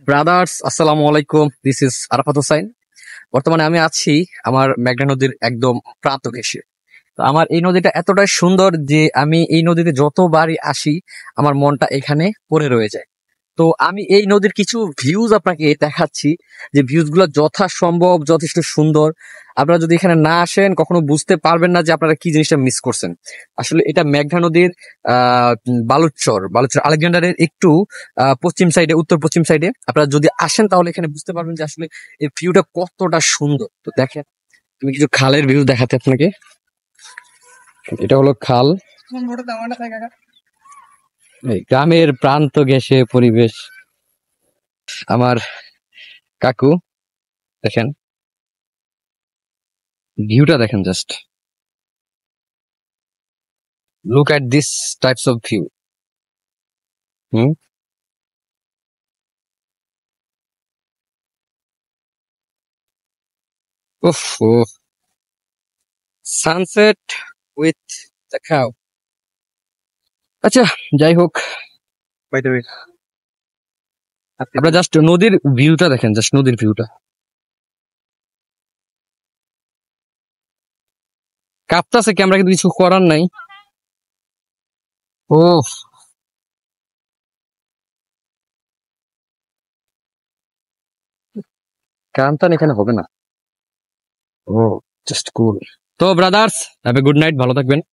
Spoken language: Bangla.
ব্রাদার্স, আসসালামু আলাইকুম। This is Arafat Hossain. বর্তমানে আমি আছি আমার মেঘনা নদীর একদম প্রান্ত ঘেঁষে। তো আমার এই নদীটা এতটাই সুন্দর যে আমি এই নদীতে যতবারই আসি আমার মনটা এখানে পড়ে রয়ে যায়। তো আমি এই নদীর কিছু ভিউজ আপনাকে দেখাচ্ছি, যে ভিউজ গুলো যথাসম্ভব যথেষ্ট সুন্দর। আপনারা যদি এখানে না আসেন কখনো বুঝতে পারবেন না যে আপনারা কি জিনিসটা মিস করছেন। আসলে এটা মেঘনা নদীর বালুচর বালুচর আলেকজান্ডারের একটু পশ্চিম সাইডে, উত্তর পশ্চিম সাইডে। আপনারা যদি আসেন তাহলে এখানে বুঝতে পারবেন যে আসলে এই ভিউটা কতটা সুন্দর। তো দেখেন, আমি কিছু খালের ভিউ দেখাতে আপনাকে। এটা হলো খাল। এই গ্রামের প্রান্ত ঘেঁষে পরিবেশ। আমার কাকু, দেখেন ভিউটা, দেখেন just look at this types of view. Hmm, উফ, সানসেট উইথ দ্য কাউ। আচ্ছা, যাই হোক, বাই দ্য ওয়ে, আপনারা জাস্ট নদীর ভিউটা দেখেন, জাস্ট নদীর ভিউটা। কাঁপতাছে ক্যামেরা, কিন্তু কিছু করার নাই। ও, গান টান এখানে হবে না। ও, জাস্ট কুল। তো brothers, have a good night, ভালো থাকবেন।